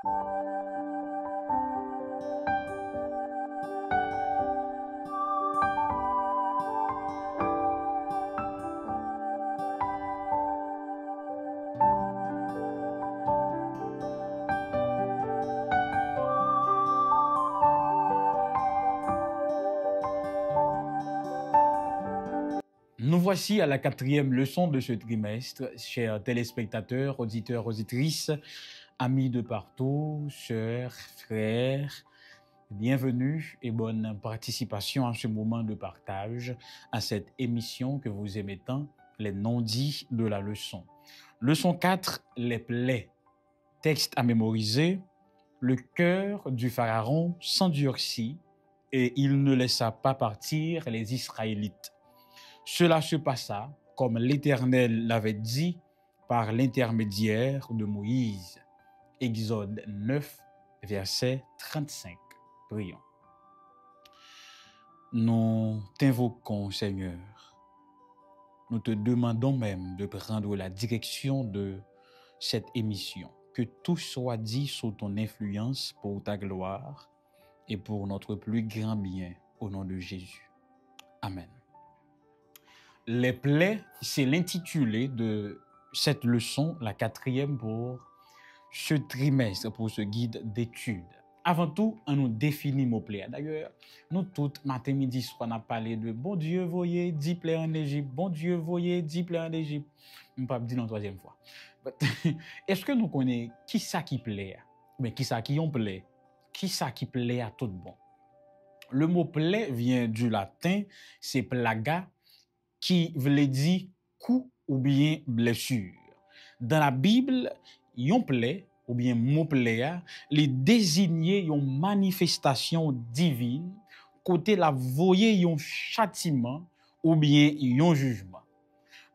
Nous voici à la 4e leçon de ce trimestre, chers téléspectateurs, auditeurs, auditrices, amis de partout, sœurs, frères. Bienvenue et bonne participation à ce moment de partage, à cette émission que vous aimez tant, les non-dits de la leçon. Leçon 4, les plaies. Texte à mémoriser. Le cœur du Pharaon s'endurcit et il ne laissa pas partir les Israélites. Cela se passa, comme l'Éternel l'avait dit, par l'intermédiaire de Moïse. Exode 9, verset 35. Prions. Nous t'invoquons, Seigneur. Nous te demandons même de prendre la direction de cette émission. Que tout soit dit sous ton influence pour ta gloire et pour notre plus grand bien, au nom de Jésus. Amen. Les plaies, c'est l'intitulé de cette leçon, la 4e pour ce trimestre, pour ce guide d'études. Avant tout, on nous définit mot plaies. D'ailleurs, nous toutes, matin, midi, soir, on a parlé de bon Dieu, voyez, 10 plaies en Égypte. Bon Dieu, voyez, 10 plaies en Égypte. Je ne vais pas dire la 3e fois. Est-ce que nous connaissons qui ça qui plaît? Mais qui ça qui on plaît? Qui ça qui plaît à tout bon? Le mot plaie vient du latin, c'est plaga, qui veut dire coup ou bien blessure. Dans la Bible, yon plaie ou bien mot plaie, les désigner yon manifestation divine, côté la voyer yon châtiment ou bien yon jugement.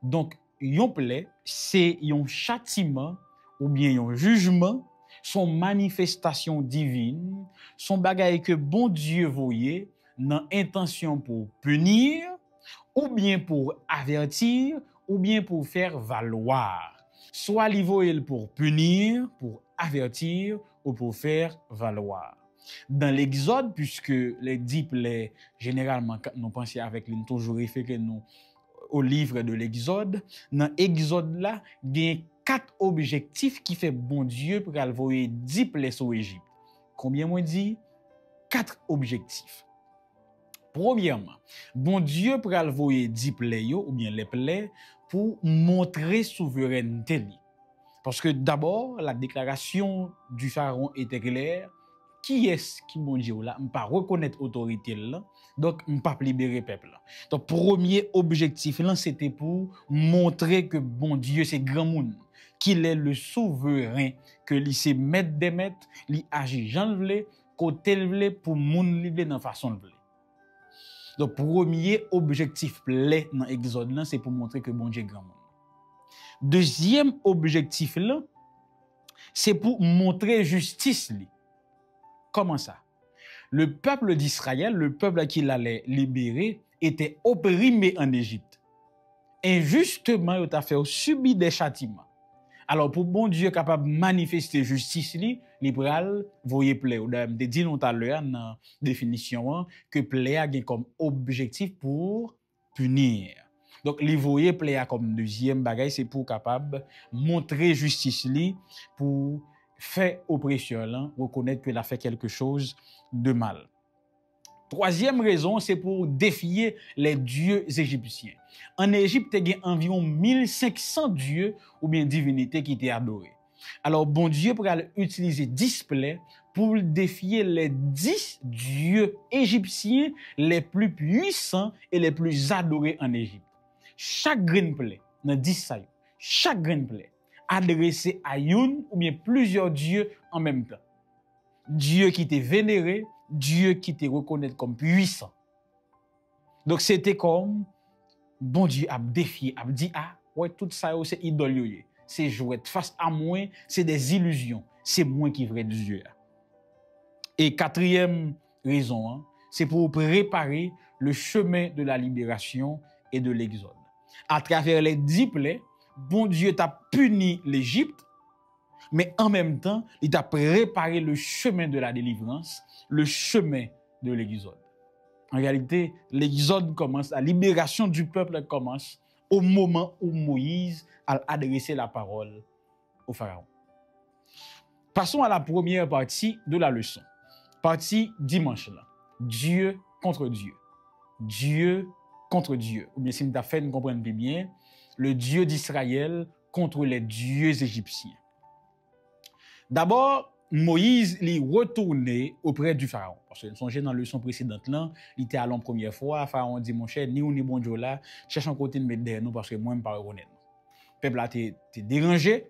Donc, yon plaie, c'est yon châtiment ou bien yon jugement, son manifestation divine, son bagay que bon Dieu voyait, nan intention pour punir, ou bien pour avertir, ou bien pour faire valoir. Soit li voyel pour punir, pour avertir, ou pour faire valoir. Dans l'Exode, puisque les 10 plaies, généralement, nous pensons avec nous toujours référé nous au livre de l'Exode, dans l'Exode là, il y a 4 objectifs qui fait bon Dieu pour envoyer 10 plaies sur Égypte. Combien moi dit? 4 objectifs. Premièrement, bon Dieu pour envoyer 10 plaies ou bien les plaies pour montrer souveraineté. Parce que d'abord, la déclaration du Pharaon était claire. Qui est-ce qui bon Dieu là? On pas reconnaître autorité là. Donc on pas libérer peuple là. Donc premier objectif là c'était pour montrer que bon Dieu c'est grand monde, qu'il est le souverain, que il c'est maître des maîtres, il agit Jean vle, côté vle pour monde libre dans façon vle. Donc premier objectif plaît dans Exode là c'est pour montrer que bon Dieu est grand monde. Deuxième objectif là c'est pour montrer justice li. Comment ça? Le peuple d'Israël, le peuple qu'il allait libérer, était opprimé en Égypte. Injustement, il a fait subir des châtiments. Alors, pour bon Dieu capable de manifester justice, il pral voyer plaie. On a dit tout à l'heure dans la définition que plaie a comme objectif pour punir. Donc, il voyer plaie comme deuxième bagage, c'est pour capable montrer justice pour fait oppression là, reconnaître qu'il a fait quelque chose de mal. Troisième raison, c'est pour défier les dieux égyptiens. En Égypte, il y a environ 1500 dieux ou bien divinités qui étaient adorés. Alors, bon Dieu pourrait utiliser 10 plaies pour défier les 10 dieux égyptiens les plus puissants et les plus adorés en Égypte. Chaque grain plaie, dans 10 ça, chaque grain plaie, adressé à une ou bien plusieurs dieux en même temps. Dieu qui était vénéré, Dieu qui était reconnu comme puissant. Donc c'était comme, bon Dieu a défié, a dit, ah, ouais, tout ça c'est idole, c'est jouet. Face à moi, c'est des illusions. C'est moi qui vrai Dieu. Et quatrième raison, c'est pour préparer le chemin de la libération et de l'exode. À travers les 10 plaies, bon Dieu t'a puni l'Égypte mais en même temps, il t'a préparé le chemin de la délivrance, le chemin de l'exode. En réalité, l'exode commence, la libération du peuple commence au moment où Moïse a adressé la parole au Pharaon. Passons à la première partie de la leçon. Partie dimanche là. Dieu contre Dieu. Dieu contre Dieu. Ou bien si nous avons fait, nous comprenons bien, le Dieu d'Israël contre les dieux égyptiens. D'abord, Moïse est retourné auprès du Pharaon. Parce que songez dans la leçon précédente, là, il était allé la première fois, Pharaon dit, mon cher, ni ou ni bon Dieu là, cherche un côté de mettre derrière nous parce que moi, je ne pas reconnaître. Le peuple a été dérangé,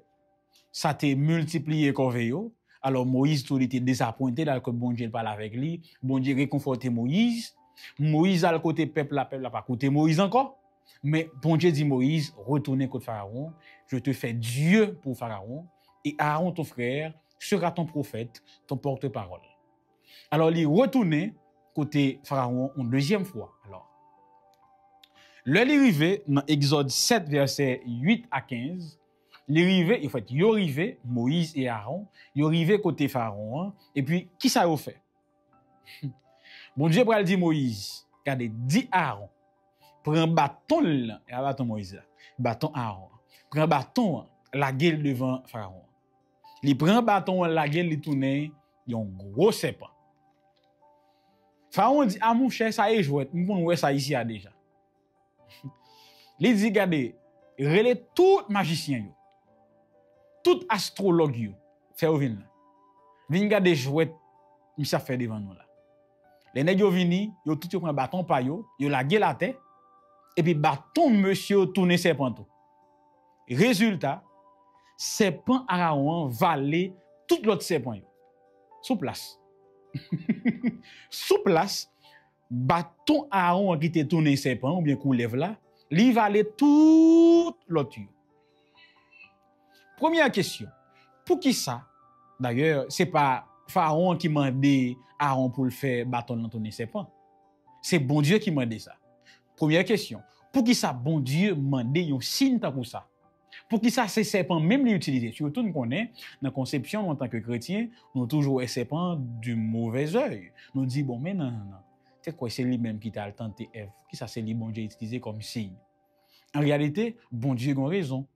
ça a été multiplié corveillot. Alors Moïse, tout était désappointé, là, que bon Dieu parle avec lui. Bon Dieu réconforté Moïse. Moïse a le côté peuple n'a pas écouté Moïse encore. Mais bon Dieu dit Moïse, retournez contre Pharaon, je te fais Dieu pour Pharaon, et Aaron, ton frère, sera ton prophète, ton porte-parole. Alors, il est retourné côté Pharaon une deuxième fois. Alors, il est arrivé dans Exode 7, verset 8 à 15. Il est arrivé, en fait, il est arrivé, Moïse et Aaron, il est arrivé côté Pharaon, et puis, qui ça a fait? Bon Dieu pral dit Moïse, regardez, dit Aaron, prends bâton là, et bâton Moïse là, bâton Aaron, prends bâton, la gueule devant Pharaon. Il prend bâton, la gueule, il tourne, il y a un gros serpent. Pharaon dit, ah mon cher, ça y est joué, nous pouvons ça ici déjà. Il dit, regardez, relais tout magicien, tout astrologue, fait au vin là. Vin garder jouet, ça fait devant nous là. Les nègres vini, yo tout yo prend bâton pa yo la gueule la terre, et puis bâton monsieur tourner serpent. Résultat, serpent Aaron valait tout l'autre serpent yo. Sous place. Sous place, bâton Aaron qui était tourné serpent ou bien coulève là, li valait tout l'autre yo. Première question. Pour qui ça? D'ailleurs, c'est pas Pharaon qui m'a dit Aaron pour le faire bâton dans tourner serpent. C'est bon Dieu qui m'a dit ça. Première question. Pour qui ça bon Dieu m'a dit un signe pour ça? Pour qui ça, ces serpents, même les utiliser. Surtout, nous connaissons, dans la conception, en tant que chrétien, nous toujours les serpents du mauvais œil. Nous disons, bon, mais non. C'est quoi, c'est lui-même qui t'a tenté Ève? Qui ça, c'est lui, bon Dieu, utilisé comme signe? En réalité, bon Dieu a raison.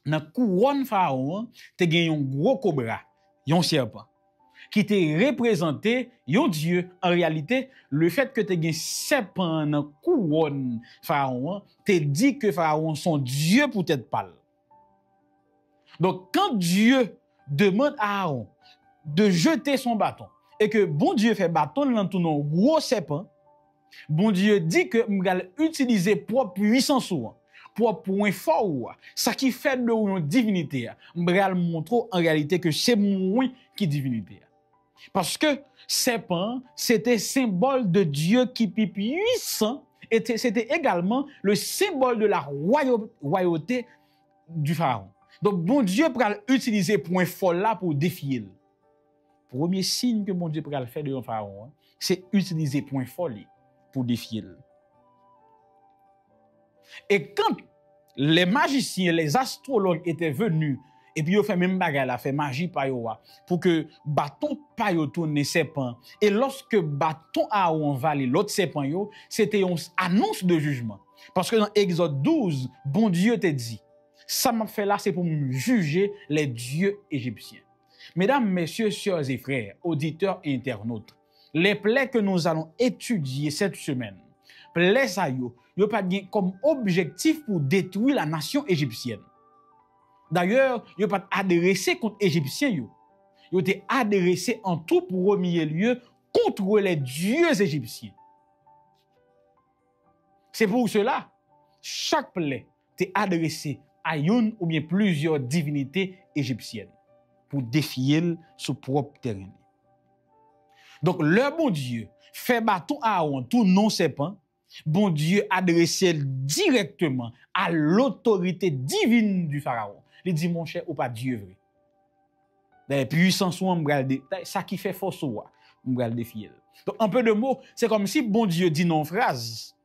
Dans la couronne Pharaon, tu as un gros cobra, un serpent, qui te représenté un Dieu. En réalité, le fait que tu aies un serpent dans la couronne Pharaon, te dit que Pharaon son Dieu pour être pâle. Donc, quand Dieu demande à Aaron de jeter son bâton, et que bon Dieu fait bâton dans tout un gros serpent, bon Dieu dit que m'gal utiliser propre puissance pour point fort, ça qui fait de une divinité, m'gal montrer en réalité que c'est moi qui divinité. Parce que serpent, c'était symbole de Dieu qui est puissant, et c'était également le symbole de la royauté du Pharaon. Donc, bon Dieu peut utiliser point fort là pour défier. Premier signe que bon Dieu peut faire de un Pharaon, c'est utiliser point fort pour défier. Et quand les magiciens, les astrologues étaient venus, et puis ils ont fait même bagarre, fait magie par yo, pour que bâton pa yo tourne serpent. Et lorsque bâton a envalé l'autre serpent yo, c'était une annonce de jugement. Parce que dans Exode 12, bon Dieu te dit, ça m'a fait là, c'est pour me juger les dieux égyptiens. Mesdames, messieurs, sœurs et frères, auditeurs et internautes, les plaies que nous allons étudier cette semaine, plaies ça yo pas comme objectif pour détruire la nation égyptienne. D'ailleurs, yo pas adressé contre égyptiens yo. Yo été adressé en tout premier lieu contre les dieux égyptiens. C'est pour cela, chaque plaie t'est adressée à une ou bien plusieurs divinités égyptiennes pour défier son propre terrain. Donc, le bon Dieu fait bâton à Aaron, tout non serpent, bon Dieu adressé directement à l'autorité divine du Pharaon. Il dit, mon cher, ou pas Dieu vrai. La puissance ou ça qui fait force ou m'bral défier. Donc, un peu de mots, c'est comme si bon Dieu dit non phrase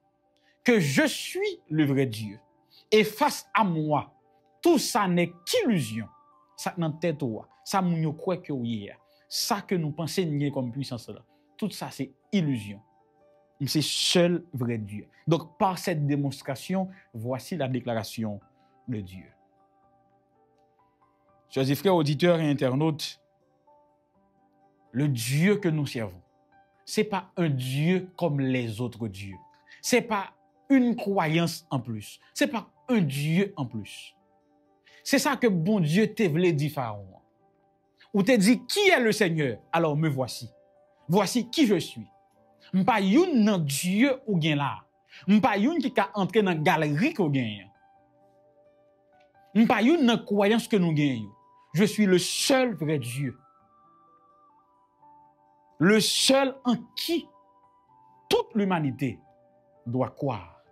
que je suis le vrai Dieu. Et face à moi, tout ça n'est qu'illusion. ça dans tête ou ça moun yo croit que oui, ça que nous pensons nier comme puissance là. Tout ça c'est illusion. C'est seul vrai Dieu. Donc par cette démonstration, voici la déclaration de Dieu. Chers frères auditeurs et internautes, le Dieu que nous servons, c'est pas un Dieu comme les autres dieux. C'est pas une croyance en plus. C'est pas un Dieu en plus. C'est ça que bon Dieu te voulait dire Pharaon. Ou te dit qui est le Seigneur? Alors me voici. Voici qui je suis. M'pa youn nan Dieu ou gen là. M'pa youn qui ka entrer dans galerie ko gen. M'pa youn nan croyance que nous gen. Je suis le seul vrai Dieu. Le seul en qui toute l'humanité doit croire.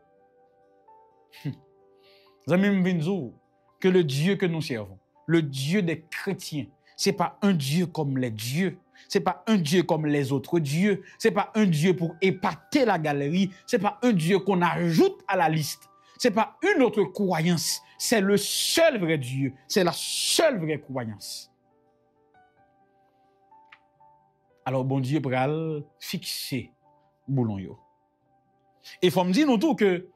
Zami m'vinzou que le Dieu que nous servons, le Dieu des chrétiens, c'est pas un Dieu comme les dieux, c'est pas un Dieu comme les autres dieux, c'est pas un Dieu pour épater la galerie, c'est pas un Dieu qu'on ajoute à la liste, c'est pas une autre croyance, c'est le seul vrai Dieu, c'est la seule vraie croyance. Alors bon Dieu pral fixer boulon yo. Et faut me dire nous tout que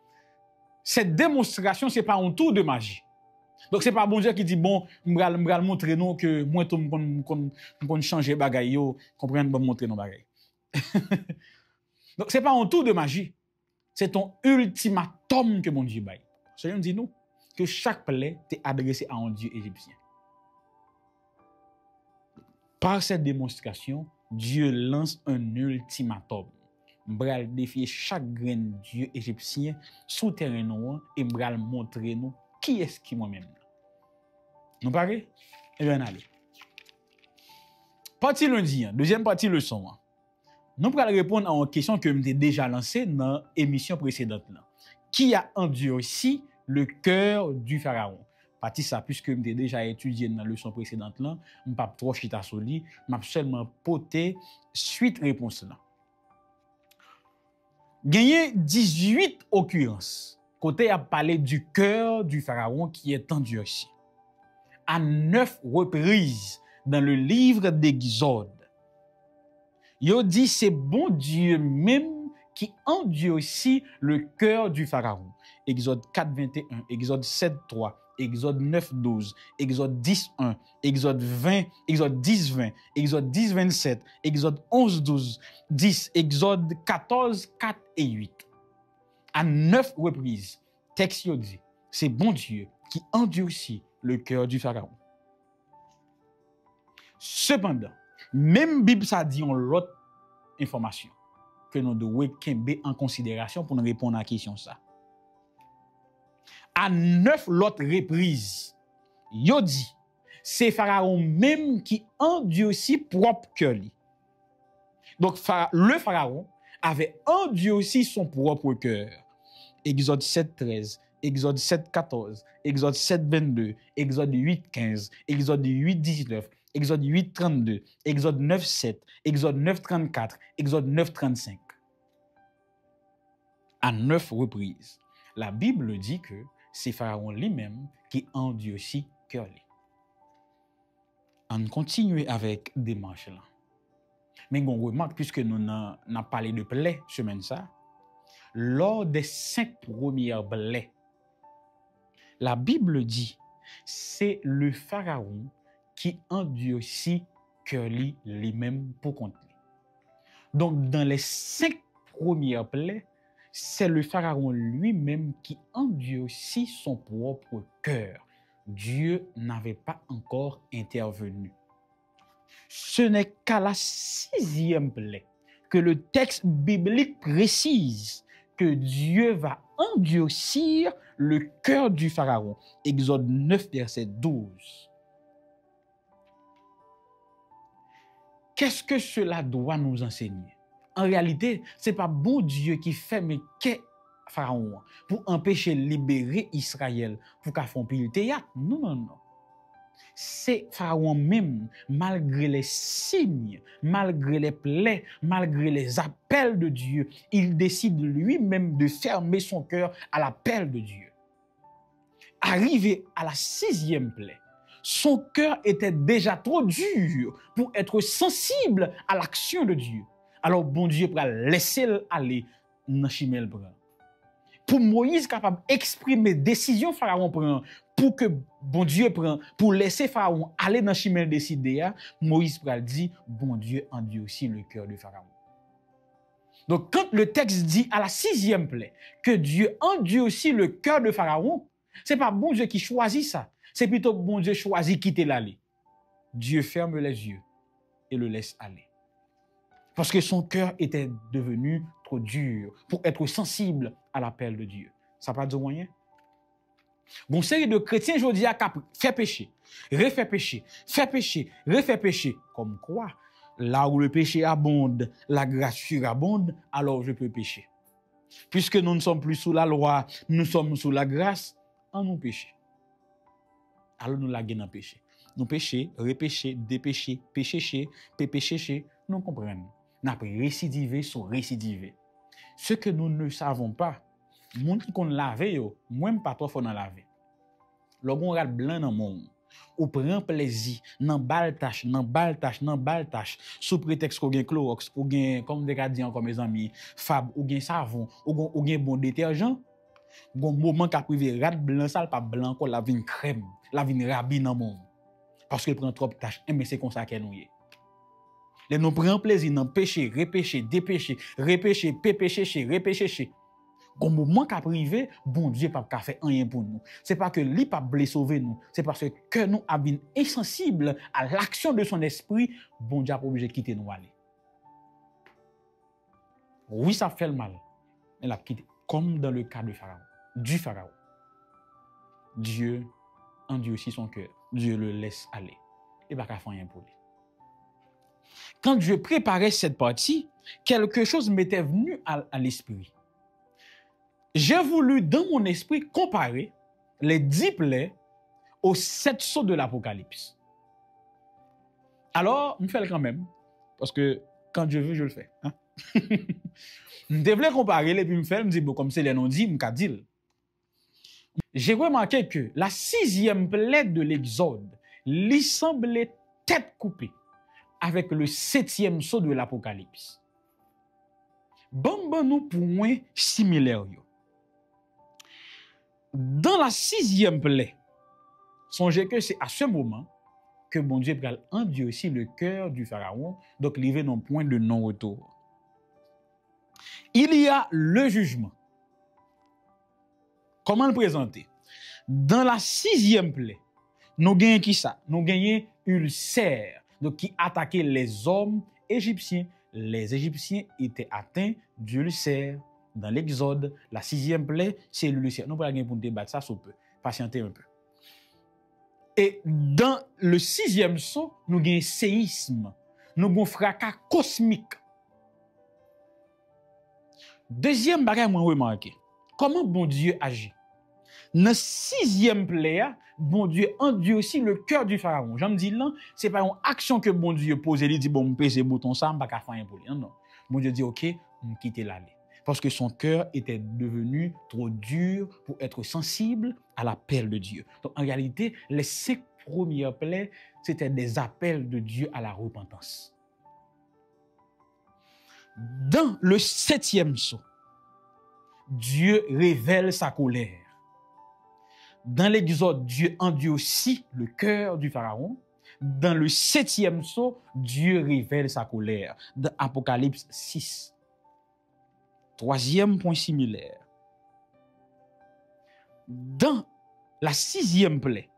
cette démonstration c'est pas un tour de magie. Donc c'est pas bon Dieu qui dit bon m'bral montrer nous que moi tout m'kon changer bagay yo, comprendre bon montrer nous bagay. Donc c'est pas un tour de magie. C'est ton ultimatum que mon Dieu baille. Seigneur dit nous que chaque plaie est adressée à un Dieu égyptien. Par cette démonstration, Dieu lance un ultimatum. M'bral défier chaque grain Dieu égyptien sous terrain nous et m'bral montrer nous qui est-ce qui moi-même. Nous parlez? Eh bien, allez. Partie lundi, deuxième partie leçon. Nous allons répondre à une question que j'ai déjà lancée dans l'émission précédente. Qui a endurci le cœur du pharaon? Partie ça, puisque j'ai déjà étudié dans la leçon précédente, je ne vais pas trop chita sur lui, je vais seulement poter suite réponse là. Gagné 18 occurrences. Côté a parlé du cœur du pharaon qui est endurci. À 9 reprises dans le livre d'Exode. Il dit c'est bon Dieu même qui endurcit le cœur du pharaon. Exode 4, 21, Exode 7, 3, Exode 9, 12, Exode 10, 1, Exode 20, Exode 10, 20, Exode 10, 27, Exode 11, 12, 10, Exode 14, 4 et 8. À 9 reprises, texte dit, c'est bon Dieu qui endurcit le cœur du pharaon. Cependant, même Bible ça dit l'autre information que nous devons prendre en considération pour nous répondre à la question ça. À 9 l'autre reprises, yo dit, c'est pharaon même qui endurcit propre cœur. Donc le pharaon avait endurci son propre cœur. Exode 7, 13, Exode 7, 14, Exode 7, 22, Exode 8, 15, Exode 8, 19, Exode 8, 32, Exode 9, 7, Exode 9, 34, Exode 9, 35. À 9 reprises, la Bible dit que c'est Pharaon lui-même qui endurcit cœur. On continue avec des marches là. Mais on remarque, puisque nous avons parlé de plaies semaine ça, lors des 5 premières plaies, la Bible dit c'est le pharaon qui endurcit cœur lui-même pour compter. Donc dans les 5 premières plaies, c'est le pharaon lui-même qui endurcit son propre cœur. Dieu n'avait pas encore intervenu. Ce n'est qu'à la 6e plaie que le texte biblique précise que Dieu va endurcir le cœur du pharaon. Exode 9, verset 12. Qu'est-ce que cela doit nous enseigner? En réalité, ce n'est pas bon Dieu qui fait mais qu'est pharaon pour empêcher de libérer Israël pour qu'il fasse pile théâtre. Non, non, non. C'est pharaon même, malgré les signes, malgré les plaies, malgré les appels de Dieu, il décide lui-même de fermer son cœur à l'appel de Dieu. Arrivé à la 6e plaie, son cœur était déjà trop dur pour être sensible à l'action de Dieu. Alors, bon Dieu va laisser aller dans chimel prend. Pour Moïse capable d'exprimer décision Pharaon prend, pour que bon Dieu prend, pour laisser Pharaon aller dans chimel décider, Moïse va dire, bon Dieu endure aussi le cœur de Pharaon. Donc, quand le texte dit à la 6e plaie que Dieu endure aussi le cœur de Pharaon, c'est pas bon Dieu qui choisit ça. C'est plutôt bon Dieu choisit quitter l'aller. Dieu ferme les yeux et le laisse aller. Parce que son cœur était devenu trop dur pour être sensible à l'appel de Dieu. Ça n'a pas de moyen. Bon, série de chrétiens aujourd'hui qui fait péché, refait péché, fait péché, refait péché. Comme quoi? Là où le péché abonde, la grâce surabonde, alors je peux pécher. Puisque nous ne sommes plus sous la loi, nous sommes sous la grâce, en nous péché. Alors nous la gagnons péché. Nous péché, repéché, dépéché, péché, péché, nous comprenons. Nous avons récidivé sur récidivé. Ce que nous ne savons pas, les gens qui ont lavé, même pas trop faut en laver. Lorsqu'on regarde blanc dans le monde, ou prend plaisir dans bal tâche sous prétexte qu'on gagne Clorox ou gagne comme des gardiens comme mes amis Fab ou gagne savon ou gagne bon détergent gon moment qu'a privé rat blanc ça pas blanc encore la vin crème la vin rabi dans monde parce qu'il prend trop tâche mais c'est comme ça qu'elle nous est les nous prend plaisir dans péché repéché dépéché repéché pépéché repéché au moment qu'a privé, bon Dieu pas qu'a fait rien pour nous. C'est pas que lui pas blessé sauver nous, c'est parce que nous avons insensibles à l'action de son esprit, bon Dieu a pas obligé de quitter nous aller. Oui, ça fait le mal. Elle a quitté comme dans le cas de Pharaon, du Pharaon. Dieu endurcit son cœur, Dieu le laisse aller. Il va pas faire rien pour lui. Quand je préparais cette partie, quelque chose m'était venu à l'esprit. J'ai voulu, dans mon esprit, comparer les 10 plaies aux 7 sceaux de l'Apocalypse. Alors, je fais le quand même, parce que quand je veux, je le fais. Hein? Je devais comparer, et puis je me dis, bon, comme c'est les noms dit, je me dis. J'ai remarqué que la 6e plaie de l'Exode lui semblait tête coupée avec le 7e sceau de l'Apocalypse. Bon, nous points similaires. Dans la 6e plaie, songez que c'est à ce moment que bon Dieu va endurcir le cœur du Pharaon, donc il dans un point de non-retour. Il y a le jugement. Comment le présenter? Dans la 6e plaie, nous gagnons qui ça? Nous gagnons Ulcère, donc qui attaquait les hommes égyptiens. Les Égyptiens étaient atteints d'ulcère. Dans l'Exode, la 6e plaie, c'est l'ulcère. Nous ne pouvons pas pour débattre ça, ça peut. Patienter un peu. Et dans le 6e sceau, nous avons un séisme. Nous avons un fracas cosmique. Deuxième bagage, moi, remarqué. Comment bon Dieu agit? Dans la 6e plaie, bon Dieu endure aussi le cœur du Pharaon. J'en dis là, ce n'est pas une action que bon Dieu pose et il dit, bon, je pèse le bouton, ça, je ne vais pas faire rien pour lui. Non. Bon Dieu dit, ok, on quitte l'aller. Parce que son cœur était devenu trop dur pour être sensible à l'appel de Dieu. Donc, en réalité, les 5 premières plaies, c'était des appels de Dieu à la repentance. Dans le 7e sceau, Dieu révèle sa colère. Dans l'Exode, Dieu endure aussi le cœur du Pharaon. Dans le 7e sceau, Dieu révèle sa colère. Dans Apocalypse 6. 3e point similaire. Dans la 6e plaie,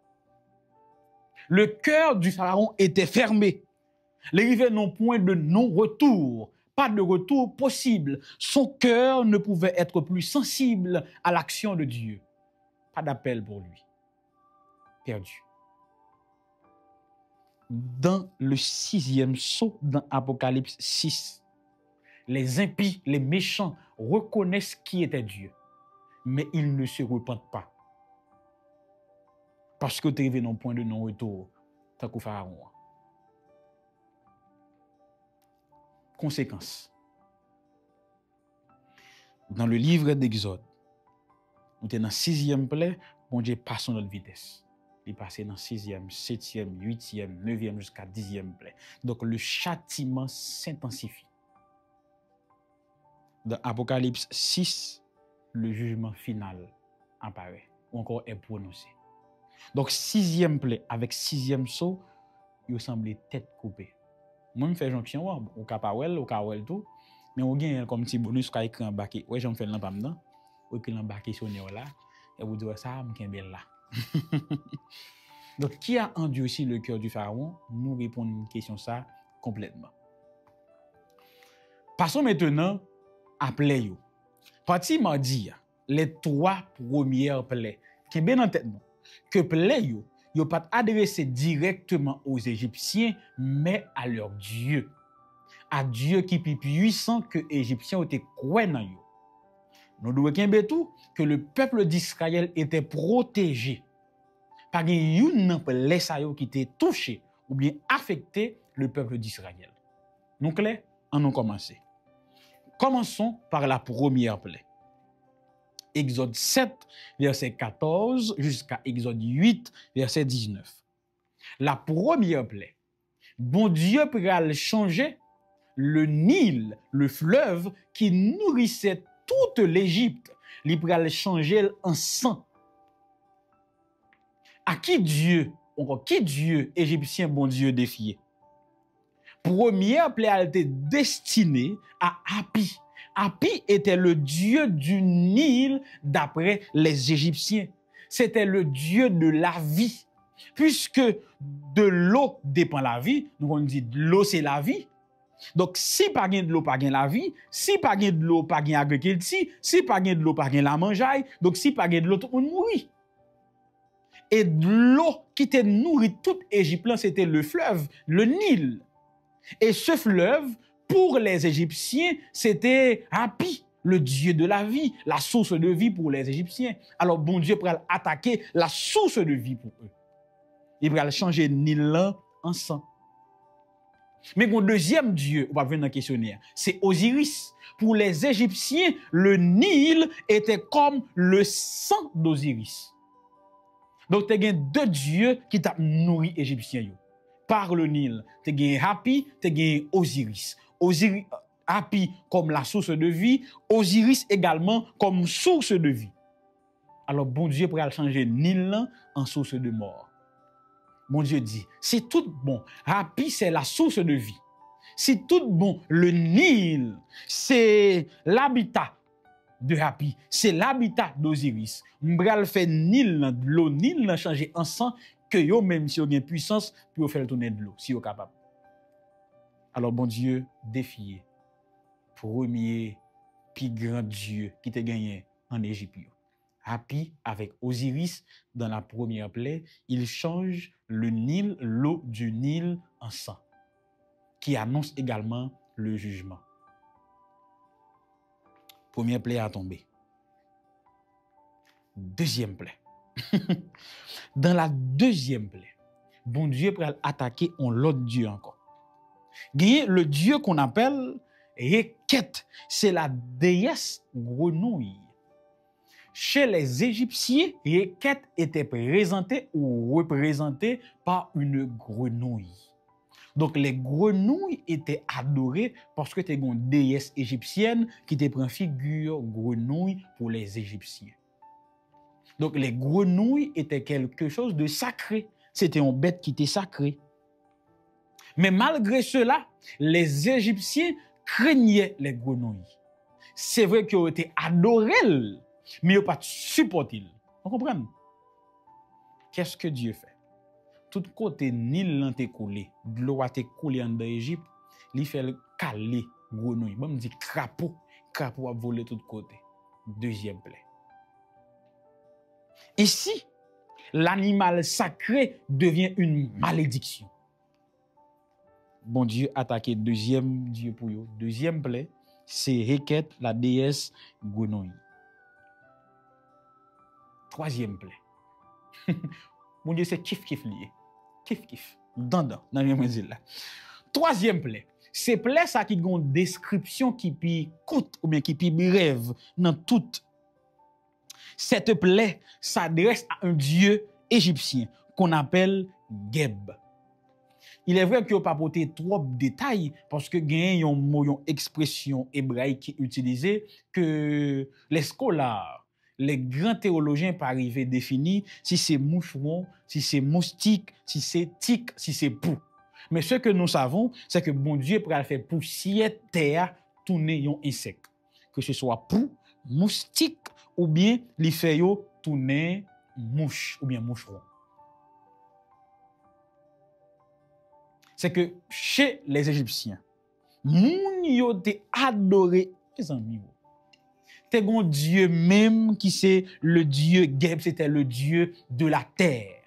le cœur du Pharaon était fermé. L'arrivée non point de non-retour. Pas de retour possible. Son cœur ne pouvait être plus sensible à l'action de Dieu. Pas d'appel pour lui. Perdu. Dans le 6e sceau, dans Apocalypse 6, les impies, les méchants reconnaissent qui était Dieu, mais ils ne se repentent pas. Parce que tu es arrivé dans un point de non-retour, tant qu'au Pharaon. Conséquence. Dans le livre d'Exode, nous sommes dans la 6e plaie, bon Dieu passe à notre vitesse. il passe dans 6e, 7e, 8e, 9e jusqu'à 10e plaie. Donc le châtiment s'intensifie. Dans Apocalypse 6, le jugement final apparaît, ou encore est prononcé. Donc 6e plaie avec 6e saut, il semble tête coupée. Moi, je fais jonction, au capawel, au kawel tout, mais on gagne comme petit bonus quand écrit embarqué. Ouais, j'en fais l'embarqué dedans, ou écrit embarqué sur là, et vous dites ça, je suis là. Donc, qui a endurci le cœur du pharaon? Nous répondons à une question ça complètement. Passons maintenant à plaie. Parti m'a dit, les 3 premières plaies, qui est bien en tête, que plaie, yo pas adressé directement aux Égyptiens, mais à leur Dieu. À Dieu qui est plus puissant que les Égyptiens étaient quoi dans yo. Nous devons comprendre tout que le peuple d'Israël était protégé. Par une plaie qui était touché ou bien affecté le peuple d'Israël. Nous clair, on a commencé. Commençons par la première plaie. Exode 7, verset 14, jusqu'à Exode 8, verset 19. La première plaie, bon Dieu pourrait changer le Nil, le fleuve qui nourrissait toute l'Égypte, il pourrait changer en sang. À qui Dieu, égyptien, bon Dieu, défié? Première plaie a été destinée à Hapi. Hapi était le dieu du Nil d'après les Égyptiens. C'était le dieu de la vie. Puisque de l'eau dépend la vie, donc on dit de l'eau c'est la vie. Donc si pas de l'eau, pas de la vie. Si pas de l'eau, pas de l'agriculture. Si pas de l'eau, pas de la mangeaille. Donc si pas de l'eau, tout le monde mourit. Et l'eau qui te nourrit toute Égypte, c'était le fleuve, le Nil. Et ce fleuve, pour les Égyptiens, c'était Hapi, le dieu de la vie, la source de vie pour les Égyptiens. Alors, bon Dieu pourrait attaquer la source de vie pour eux. Il pourrait changer Nil en sang. Mais mon deuxième dieu, on va venir dans le questionnaire, c'est Osiris. Pour les Égyptiens, le Nil était comme le sang d'Osiris. Donc, tu as 2 dieux qui t'ont nourri Égyptiens. Par le Nil, tu as Hapi, tu as Osiris. Hapi comme la source de vie, Osiris également comme source de vie. Alors, bon Dieu pourrait changer Nil en source de mort. Bon Dieu dit, c'est tout bon. Hapi, c'est la source de vie. C'est tout bon. Le Nil, c'est l'habitat de Hapi, c'est l'habitat d'Osiris. M'bral fait Nil, l'eau Nil n'a changé en sang que yo même si yo gen puissance pour faire tourner de l'eau, si yo capable. Alors bon Dieu défié premier plus grand Dieu qui te gagné en Égypte. Hapi avec Osiris dans la première plaie, il change le Nil, l'eau du Nil en sang, qui annonce également le jugement. Première plaie a tombé. Deuxième plaie. Dans la deuxième plaie, bon Dieu peut attaquer l'autre Dieu encore. Le Dieu qu'on appelle Reket, c'est la déesse grenouille. Chez les Égyptiens, Reket était présenté ou représenté par une grenouille. Donc, les grenouilles étaient adorées parce que c'était une déesse égyptienne qui te prend figure grenouille pour les Égyptiens. Donc, les grenouilles étaient quelque chose de sacré. C'était une bête qui était sacrée. Mais malgré cela, les Égyptiens craignaient les grenouilles. C'est vrai qu'ils ont été adorés, mais ils n'ont pas supporté. Vous comprenez? Qu'est-ce que Dieu fait? Tout côté Nil l'ont coulé, de l'eau a été coulé en Égypte, il fait caler grenouille. Bon, me dit crapaud a volé tout côté. Deuxième plaie. Ici, l'animal sacré devient une malédiction. Bon Dieu attaqué deuxième Dieu pour eux. Deuxième plaie, c'est Reket, la déesse grenouille. Troisième plaie. Bon Dieu, c'est kif lié. Kif. Dans le là. Troisième plaie. C'est plaie ça qui a une description qui pi coûte ou bien qui pi brève dans toute. Cette plaie s'adresse à un dieu égyptien. qu'on appelle Geb. Il est vrai que je n'ai pas porté trop de détails parce que il y a une expression hébraïque qui est utilisée que les scholars, les grands théologiens pas arriver à définir si c'est moucheron, si c'est moustique, si c'est tic, si c'est pou. Mais ce que nous savons, c'est que bon Dieu pourra faire poussière terre tourner un insecte. Que ce soit pou, moustique ou bien li fait yo tourner mouche ou bien moucheron. C'est que chez les Égyptiens, moun yo te adoré les amis. Te gon Dieu même qui c'est le Dieu Geb, c'était le Dieu de la terre.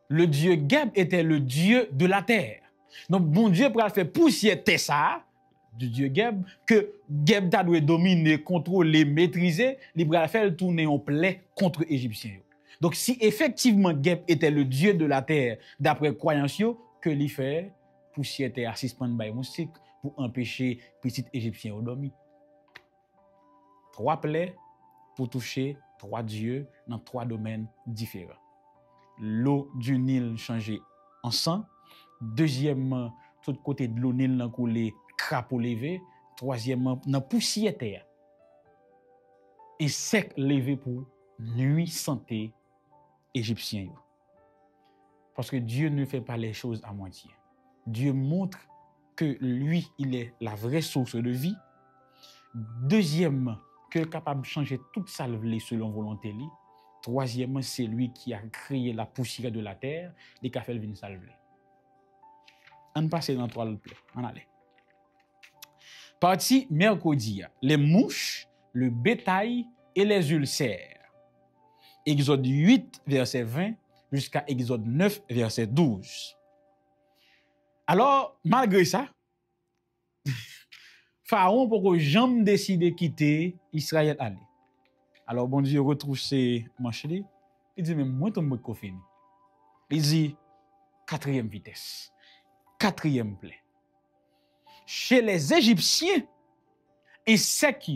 Le Dieu Geb était le Dieu de la terre. Donc bon Dieu pour faire poussière terre ça du Dieu Geb que Geb ta doit dominer, contrôler, maîtriser, il va faire tourner en plaie contre Égyptiens. Donc si effectivement Geb était le Dieu de la terre d'après croyance yo, que li fait poussière terre assistant by moustique pour empêcher petit Égyptien au dormi. 3 plaies pour toucher 3 dieux dans 3 domaines différents. L'eau du Nil changée en sang. Deuxièmement, tout côté de l'eau Nil nan coulé crapaud levé. Troisièmement, dans poussière terre. Insecte levé pour nuit santé égyptien. Parce que Dieu ne fait pas les choses à moitié. Dieu montre que lui, il est la vraie source de vie. Deuxièmement, qu'il est capable de changer toute sa vie selon volonté. Troisièmement, c'est lui qui a créé la poussière de la terre, et qui a fait le vin salvé. On passe dans 3 autres plaies. On allait. Partie mercredi, les mouches, le bétail et les ulcères. Exode 8, verset 20, jusqu'à Exode 9, verset 12. Alors, malgré ça, Pharaon pour jamais décider de quitter Israël aller. Alors bon Dieu retrouve ses manches. Il dit mais moi tombe ko fini. Il dit 4e vitesse. 4e plaie. Chez les Égyptiens, insectes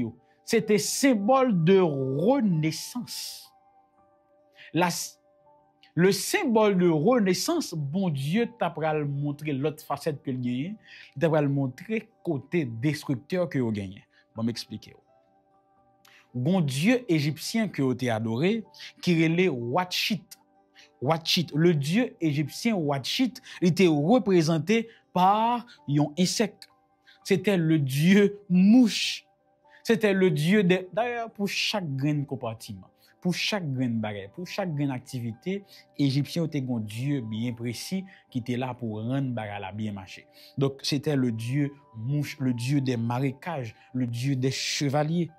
c'était symbole de renaissance. Le symbole de renaissance, bon Dieu t'a pral montrer l'autre facette que le gagne, il t'a pral montrer côté destructeur que vous gagnez. Bon m'expliquer. Bon Dieu égyptien que vous avez adoré, qui relait Watchit. Watchit, le dieu égyptien Watchit, il était représenté par un insecte. C'était le dieu mouche. C'était le dieu de... D'ailleurs, pour chaque grain compartiment, pour chaque grain bagage, pour chaque grain activité, égyptien était un dieu bien précis qui était là pour rendre bagage bien marcher. Donc, c'était le dieu mouche, le dieu des marécages, le dieu des chevaliers.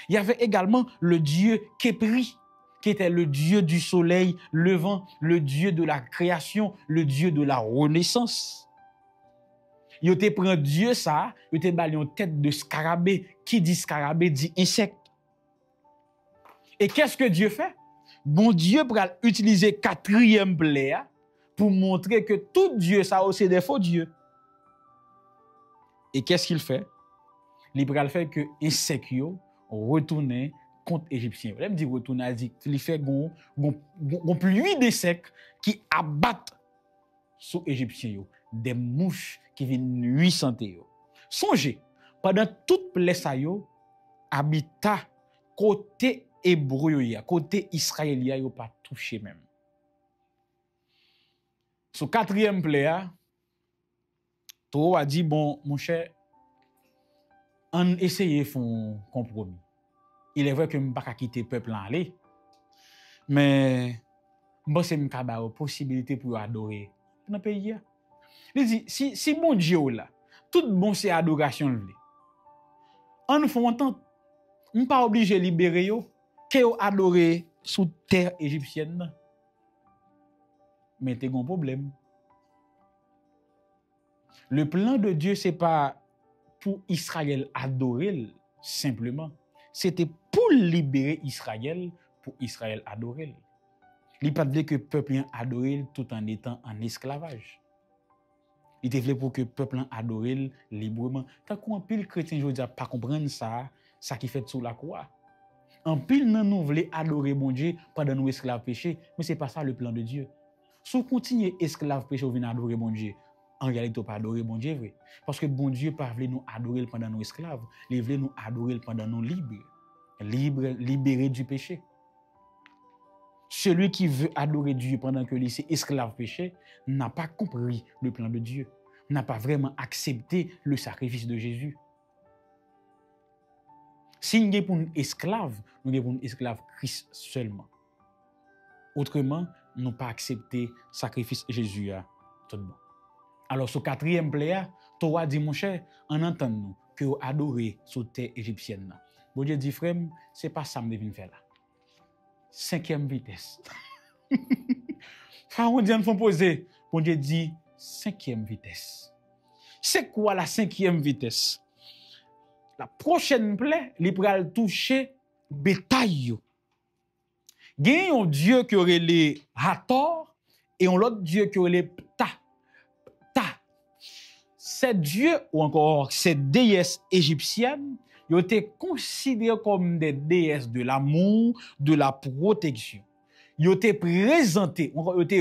Il y avait également le dieu Képri, qui était le dieu du soleil levant, le dieu de la création, le dieu de la renaissance. Yo te prend Dieu ça, yo te bali une tête de scarabée. Qui dit scarabée dit insecte. Et qu'est-ce que Dieu fait? Bon Dieu pour utiliser 4e plaie pour montrer que tout Dieu ça c'est des faux dieux. Et qu'est-ce qu'il fait? Il va faire que insectes retourner contre Égyptiens. Il dit retourner, il dit il fait gon pluie d'insectes qui abattent sur Égyptiens, des mouches qui viennent nuire santé. Songez, pendant toute plaie ça yo, habitat côté hébreu, côté israélien yo pas touché même. Sur 4e plaie, Toro a dit bon mon cher, on essaye font compromis. Il est vrai que je ne peux pas quitter le peuple en aller, mais je pense que je peux avoir possibilité pour adorer dans le pays. Il dit, si mon Dieu là, tout bon c'est adoration. On nous fait entendre, on ne pas obligé de libérer yo, que yo adorer sous terre égyptienne. Mais tu as un problème. Le plan de Dieu, ce n'est pas pour Israël adorer simplement. C'était pour libérer Israël, pour Israël adorer. Il ne pas dire que le peuple adorer tout en étant en esclavage. Il était pour que le peuple adorer librement. Tant qu'un pile chrétien aujourd'hui pas comprendre ça qui fait sous la croix. En pile nous voulons adorer mon Dieu pendant nous esclaves péchés, mais c'est pas ça le plan de Dieu. Si vous continuez esclave péché, vous venez adorer bon Dieu. En réalité, vous pas adorer bon Dieu, vrai. Parce que bon Dieu pas voulu nous adorer pendant nous esclaves. Il voulait nous adorer pendant nous libres. Libérés du péché. Celui qui veut adorer Dieu pendant que il est esclave péché n'a pas compris le plan de Dieu. N'a pas vraiment accepté le sacrifice de Jésus. Si nous sommes pour un esclave, nous sommes pour un esclave Christ seulement. Autrement, nous n'avons pas accepté le sacrifice de Jésus à tout le monde. Alors, ce quatrième player, Torah dit, mon cher, en entendant que vous adorez sur terre égyptienne. Bon Dieu dit, frère, ce n'est pas ça que je viens faire là. 5e vitesse. Pharaon dit, nous faut poser. Bon Dieu dit, 5e vitesse. C'est quoi la 5e vitesse? La prochaine plaie, il va toucher bétail. Il y a un Dieu qui aurait les Hathor et un autre Dieu qui aurait les Ptah. Ces dieux ou encore ces déesses égyptiennes, ils ont été considérés comme des déesses de l'amour, de la protection. Ils ont été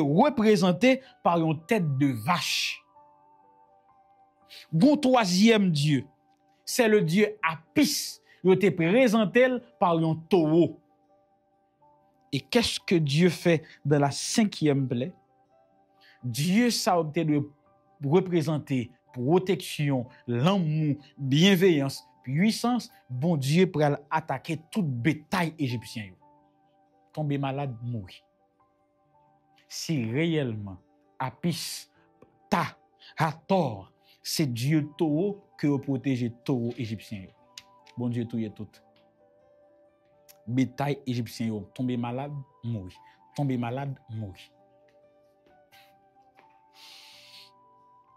représentés par une tête de vache. Bon troisième Dieu, c'est le Dieu Apis. Il a été présenté par un taureau. Et qu'est-ce que Dieu fait dans la 5e plaie? Dieu ça a été de représenter protection, l'amour, bienveillance, puissance. Bon Dieu pour attaquer toute bétail égyptien. Tomber malade, mourir. Si réellement Apis, Ta, Hathor, c'est Dieu taureau que vous protégez taureau égyptien. Bon Dieu tout est tout. Bétail égyptien tomber malade, mourir. Tomber malade, mourir.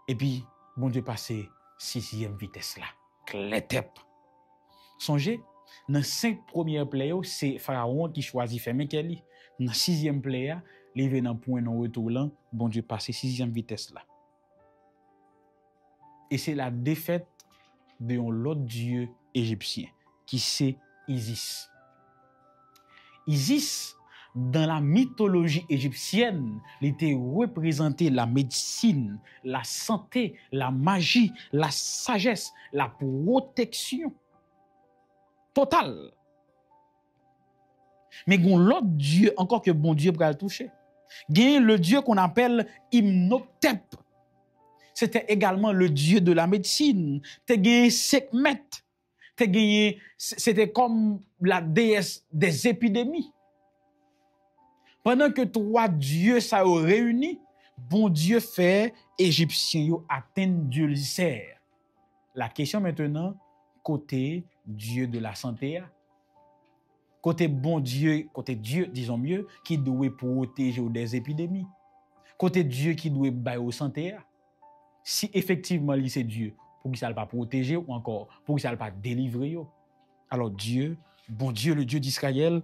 Et puis, bon Dieu passé 6e vitesse là. Clétep. Songez, dans 5 premières plaies, c'est Pharaon qui choisit faire Kelly. Dans 6e plaie, il vient dans point non retour là, bon Dieu passé 6e vitesse là. Et c'est la défaite de l'autre dieu égyptien qui c'est Isis. Isis, dans la mythologie égyptienne, il était représenté la médecine, la santé, la magie, la sagesse, la protection totale. Mais il y a l'autre dieu, encore que bon Dieu pour le toucher. Il y a le dieu qu'on appelle Imhotep. C'était également le dieu de la médecine. C'était comme la déesse des épidémies. Pendant que 3 dieux ça réunis, bon Dieu fait Égyptien atteindre Dieu l'ulcère. La question maintenant, côté Dieu de la santé, côté bon Dieu, côté Dieu, disons mieux, qui doit protéger des épidémies. Côté Dieu qui doit bailler aux santé. Si effectivement c'est Dieu, pour qu'il ne pas protéger ou encore pour qu'il ne pas délivrer. Alors Dieu, bon Dieu, le Dieu d'Israël,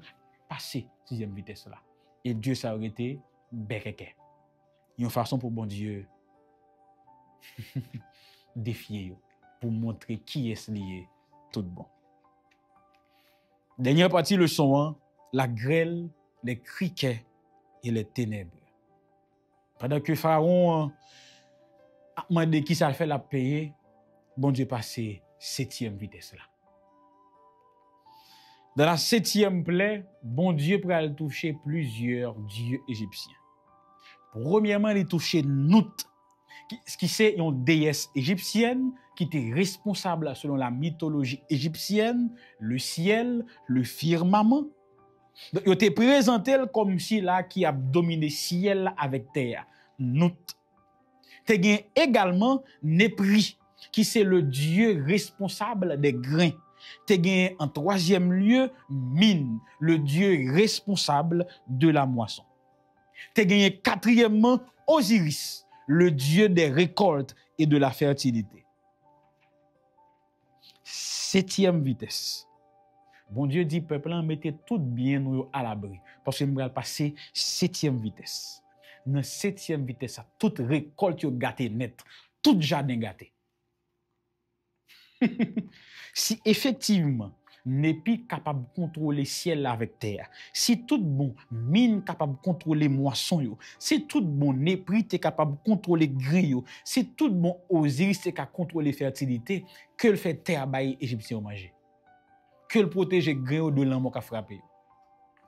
passé 6e vitesse là. Et Dieu ça aurait été bekeke. Une façon pour bon Dieu défier pour montrer qui est lié tout bon. Dernière partie leçon 1, la grêle, les criquets et les ténèbres. Pendant que Pharaon a demandé qui ça fait la payer, bon Dieu passé 7e vitesse là. Dans la 7e plaie, bon Dieu pour aller toucher plusieurs dieux égyptiens. Premièrement, il touché Nout, qui c'est une déesse égyptienne qui était responsable selon la mythologie égyptienne, le ciel, le firmament. Donc, il était présenté comme si là qui a dominé ciel avec terre. Nout. Il y a également Népri, qui c'est le dieu responsable des grains. Il y a en 3e lieu Mine, le dieu responsable de la moisson. Il y a 4e Osiris, le dieu des récoltes et de la fertilité. 7e vitesse. Bon Dieu dit, peuple, mettez tout bien à l'abri. Parce que nous allons passer 7e vitesse. Dans 7e vitesse, toute récolte est gâtée net. Tout jardin gâté. Si effectivement, n'est plus capable de contrôler ciel avec terre, si tout bon mine capable de contrôler moisson yo, si tout bon néprit est capable de contrôler gris yo, si tout bon Osiris est capable de contrôler fertilité, que le fait terre bail égyptien manger, que le protéger grain de l'amour qu'a frappé.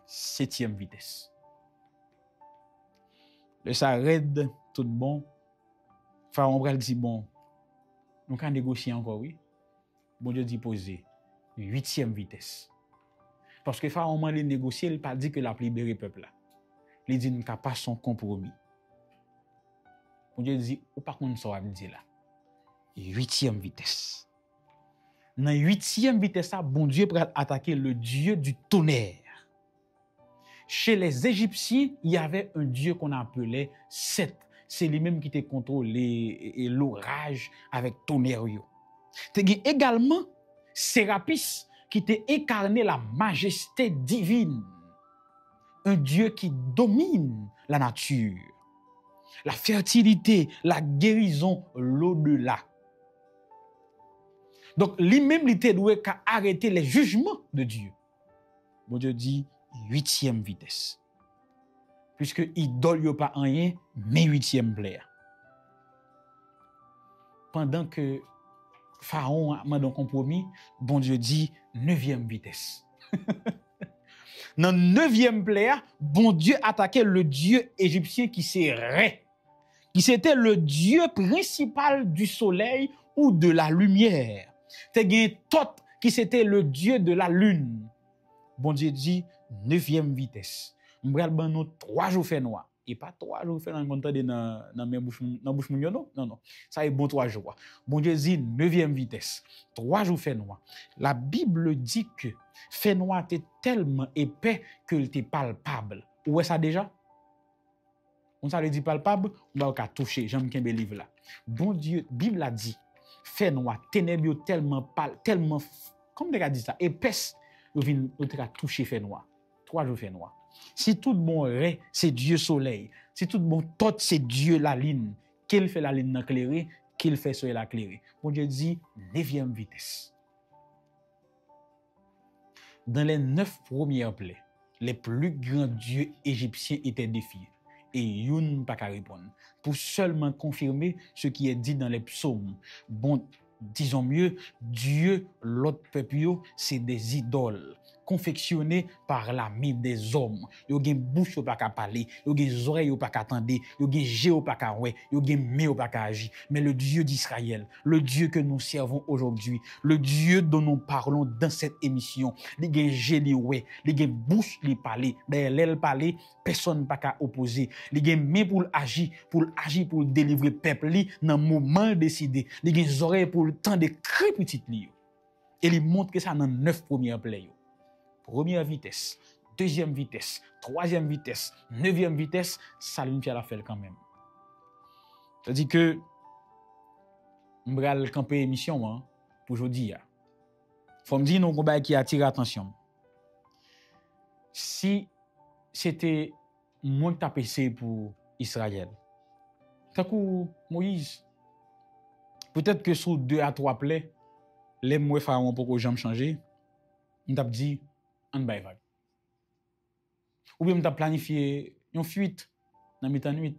7e vitesse. Le ça raide tout bon. Pharaon bral dit bon, nous kan négocier encore oui. Bon Dieu dit poser 8e vitesse. Parce que Pharaon m'a négocier, il pas dit que l'a libéré peuple là. Il dit n'a pas son compromis. Bon Dieu dit ou pas contre ça dit là. 8e vitesse. Dans 8e vitesse ça, bon Dieu pral attaquer le dieu du tonnerre. Chez les Égyptiens, il y avait un dieu qu'on appelait Seth. C'est lui-même qui te contrôlé l'orage avec tonnerre. Il y a également Sérapis qui t'a incarné la majesté divine. Un dieu qui domine la nature, la fertilité, la guérison, l'au-delà. Donc, lui-même, il était doué qu'à arrêter les jugements de Dieu. Bon Dieu dit 8e vitesse. Puisque idole yo pas rien, mais 8e plaire. Pendant que Pharaon a demandé un compromis, bon Dieu dit 9e vitesse. Dans 9e plaire, bon Dieu attaquait le dieu égyptien qui c'est Ré, qui c'était le dieu principal du soleil ou de la lumière. T'es gen Thoth qui c'était le dieu de la lune. Bon Dieu dit 9e vitesse. M'bral ban nou 3 jours fait noir. Et pas 3 jours fait dans contande dans mes bouche non. Non. Ça est bon 3 jours. Bon Dieu dit 9e vitesse. 3 jours fait noir. La Bible dit que fait noir était tellement épais que il était palpable. Où est ça déjà? On ça le dit palpable, on va toucher, j'aime kembe livre là. Bon Dieu, Bible a dit fait noir, ténèbres tellement pâle, tellement comme on dit ça, épaisse, on vient toucher fait noir. 3 jours fait noir. Si tout bon Ré, c'est Dieu soleil. Si tout bon Thoth, c'est Dieu la lune. Qu'il fait la lune éclairée, qu'il fait soleil éclairé. Bon Dieu dit 9e vitesse. Dans les 9 premières plaies, les plus grands dieux égyptiens étaient défiés. Et youn pas qu'à répondre. Pour seulement confirmer ce qui est dit dans les psaumes. Bon, disons mieux, Dieu, l'autre peuple, c'est des idoles confectionnées par la main des hommes. Yo gen bouche yo pas ka parler, yo gen oreilles yo pas ka tendre, yo gen jè yo pas ka wè, yo gen main yo pas ka agir. Mais le Dieu d'Israël, le Dieu que nous servons aujourd'hui, le Dieu dont nous parlons dans cette émission, li gen jè li wè, li gen bouche li parler, d'ailleurs l'elle parler, personne pas ka opposer. Li gen main pour agir, pour délivrer peuple li dans moment décidé. Li gen oreilles pour tendre cri petite li. Et il montre que ça dans 9 premières plaies. Première vitesse, 2e vitesse, 3e vitesse, 9e vitesse, ça lui fait la faire quand même. C'est-à-dire que m'bral camper émission hein, pour aujourd'hui. Faut me dire non combat qui attire attention. Si c'était moi qui tapé pour Israël. Tant que Moïse, peut-être que sur 2 à 3 plaies, les moi Pharaon pour que j'aime changer, on t'a dit en bay vague. Ou bien on t'a planifié une fuite dans mi-temps nuit.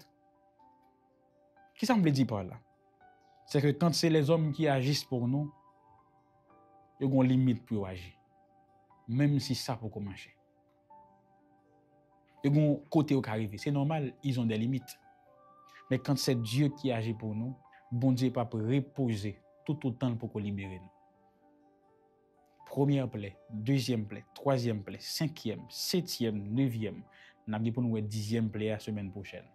Qui ça me dit par là? C'est que quand c'est les hommes qui agissent pour nous, ils ont une limite pour agir. Même si ça peut commencer. Ils ont un côté où arriver. C'est normal, ils ont des limites. Mais quand c'est Dieu qui agit pour nous, bon Dieu pas reposer tout autant pour libérer nous. Première plaie, 2e plaie, 3e plaie, 5e, 7e, 9e. N'a dit pour nous 10e plaie la semaine prochaine.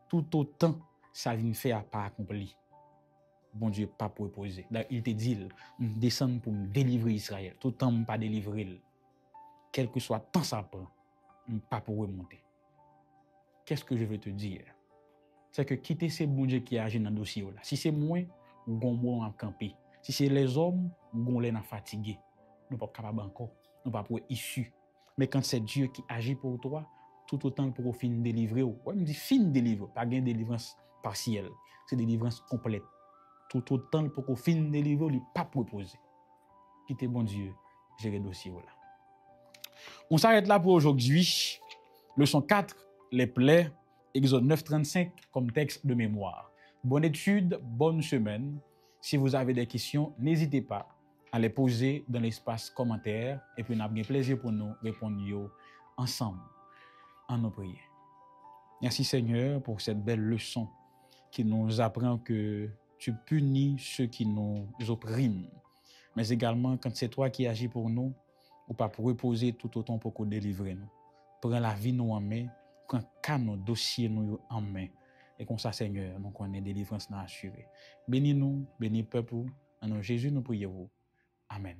Tout autant ça vient faire pas accompli. Bon Dieu pas pour reposer. Il te dit, descend pour me délivrer Israël. Tout temps pas délivrer. Quel que soit temps ça prend, pas pour remonter. Qu'est-ce que je veux te dire? C'est que quitter ces bon Dieu qui agit dans le dossier là. Si c'est moi, ou gon à camper. Si c'est les hommes, gon les fatigué. Nous pas capable encore, nous pas pour issue. Mais quand c'est Dieu qui agit pour toi, tout autant pour fin délivrer. Ouais, me dit fin délivrer, pas gain délivrance partielle, c'est délivrance complète. Tout autant pour fin délivrer, il pas proposer. Quitter bon Dieu, gérer dossier là. On s'arrête là pour aujourd'hui. Leçon 4, les plaies, Exode 9:35 comme texte de mémoire. Bonne étude, bonne semaine. Si vous avez des questions, n'hésitez pas à les poser dans l'espace commentaire et puis on a bien plaisir pour nous répondre ensemble en nos prières. Merci Seigneur pour cette belle leçon qui nous apprend que tu punis ceux qui nous oppriment, mais également quand c'est toi qui agis pour nous, ou pas pour reposer tout autant pour qu'on délivre nous. Prends la vie nous en main, prends cas nos dossiers nous en main. Et comme ça, Seigneur, nous connaissons délivrance assurée. Bénis-nous, bénis le peuple. En nom de Jésus, nous prions. Amen.